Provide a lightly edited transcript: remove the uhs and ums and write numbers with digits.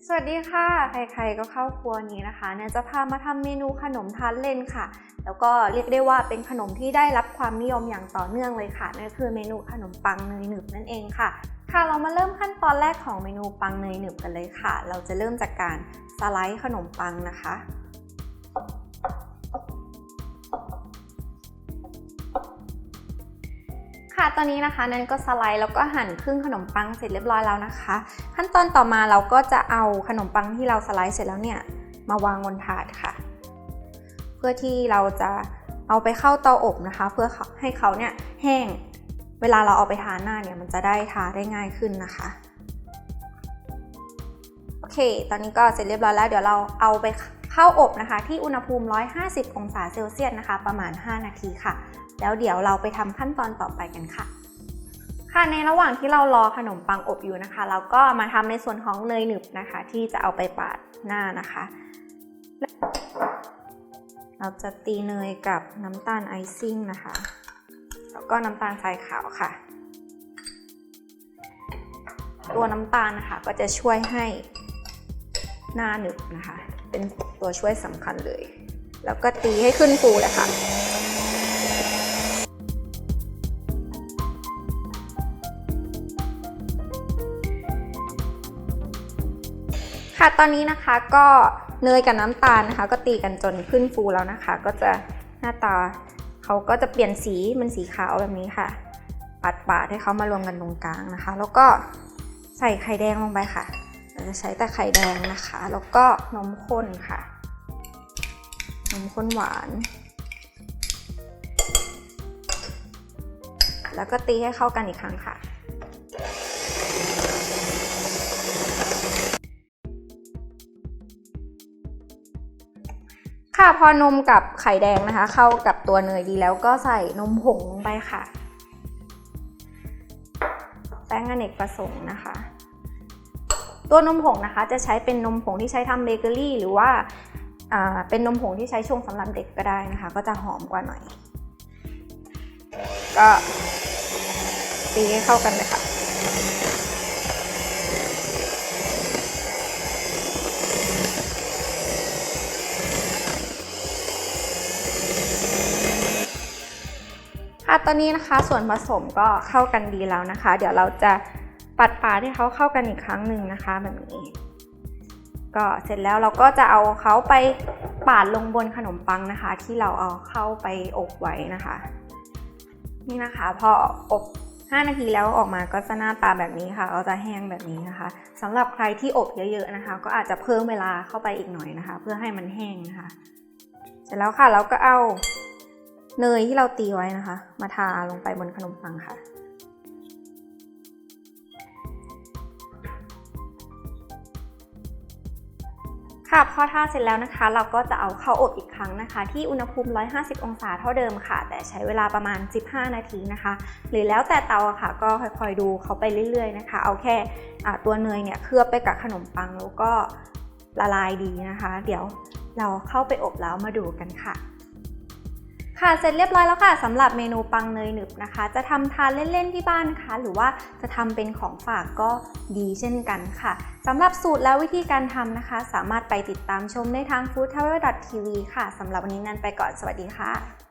สวัสดีค่ะใครๆก็เข้าครัวนี้นะคะเนี่ยจะพามาทำเมนูขนมทานเล่นค่ะแล้วก็เรียกได้ว่าเป็นขนมที่ได้รับความนิยมอย่างต่อเนื่องเลยค่ะนั่นคือเมนูขนมปังเนยหนึบนั่นเองค่ะเรามาเริ่มขั้นตอนแรกของเมนูปังเนยหนึบกันเลยค่ะเราจะเริ่มจากการสไลด์ขนมปังนะคะตอนนี้นะคะนันก็สไลด์แล้วก็หั่นครึ่งขนมปังเสร็จเรียบร้อยแล้วนะคะขั้นตอนต่อมาเราก็จะเอาขนมปังที่เราสไลด์เสร็จแล้วเนี่ยมาวางบนถาดค่ะเพื่อที่เราจะเอาไปเข้าเตาอบนะคะเพื่อให้เขาเนี่ยแห้งเวลาเราเอาไปทาหน้าเนี่ยมันจะได้ทาได้ง่ายขึ้นนะคะโอเคตอนนี้ก็เสร็จเรียบร้อยแล้วเดี๋ยวเราเอาไปเข้าอบนะคะที่อุณหภูมิ150องศาเซลเซียสนะคะประมาณ5นาทีค่ะแล้วเดี๋ยวเราไปทำขั้นตอนต่อไปกันค่ะในระหว่างที่เรารอขนมปังอบอยู่นะคะเราก็มาทำในส่วนของเนยหนึบนะคะที่จะเอาไปปาดหน้านะคะเราจะตีเนยกับน้ำตาลไอซิ่งนะคะแล้วก็น้ำตาลทรายขาวค่ะตัวน้ำตาลนะคะก็จะช่วยให้หน้าหนึบนะคะเป็นตัวช่วยสำคัญเลยแล้วก็ตีให้ขึ้นฟูเลยค่ะตอนนี้นะคะก็เนยกับน้ำตาลนะคะก็ตีกันจนขึ้นฟูแล้วนะคะก็จะหน้าตาเขาก็จะเปลี่ยนสีเป็นสีขาวแบบนี้ค่ะปาดให้เขามารวมกันตรงกลางนะคะแล้วก็ใส่ไข่แดงลงไปค่ะเราจะใช้แต่ไข่แดงนะคะแล้วก็นมข้นค่ะนมข้นหวานแล้วก็ตีให้เข้ากันอีกครั้งค่ะพอนมกับไข่แดงนะคะเข้ากับตัวเนยดีแล้วก็ใส่นมผงลงไปค่ะแป้งอเนกประสงค์นะคะตัวนมผงนะคะจะใช้เป็นนมผงที่ใช้ทำเบเกอรี่หรือว่าเป็นนมผงที่ใช้ชงสำหรับเด็กก็ได้นะคะก็จะหอมกว่าหน่อยก็ตีให้เข้ากันเลยค่ะตอนนี้นะคะส่วนผสมก็เข้ากันดีแล้วนะคะเดี๋ยวเราจะปัดปาดให้เขาเข้ากันอีกครั้งหนึ่งนะคะแบบนี้ก็เสร็จแล้วเราก็จะเอาเขาไปปาดลงบนขนมปังนะคะที่เราเอาเข้าไปอบไว้นะคะนี่นะคะพออบ5นาทีแล้วออกมาก็จะหน้าตาแบบนี้ค่ะก็จะแห้งแบบนี้นะคะสำหรับใครที่อบเยอะๆนะคะก็อาจจะเพิ่มเวลาเข้าไปอีกหน่อยนะคะเพื่อให้มันแห้งนะคะเสร็จแล้วค่ะเราก็เอาเนยที่เราตีไว้นะคะมาทาลงไปบนขนมปังค่ะพอทาเสร็จแล้วนะคะเราก็จะเอาเข้าอบอีกครั้งนะคะที่อุณหภูมิ150องศาเท่าเดิมค่ะแต่ใช้เวลาประมาณ15นาทีนะคะหรือแล้วแต่เตาค่ะก็ค่อยๆดูเขาไปเรื่อยๆนะคะเอาแค่ตัวเนยเนี่ยเคลือบไปกับขนมปังแล้วก็ละลายดีนะคะเดี๋ยวเราเข้าไปอบแล้วมาดูกันค่ะเสร็จเรียบร้อยแล้วค่ะสำหรับเมนูปังเนยหนึบนะคะจะทำทานเล่นๆที่บ้านนะคะหรือว่าจะทำเป็นของฝากก็ดีเช่นกันค่ะสำหรับสูตรและวิธีการทำนะคะสามารถไปติดตามชมได้ทาง foodtravel.tv ค่ะสำหรับวันนี้นันไปก่อนสวัสดีค่ะ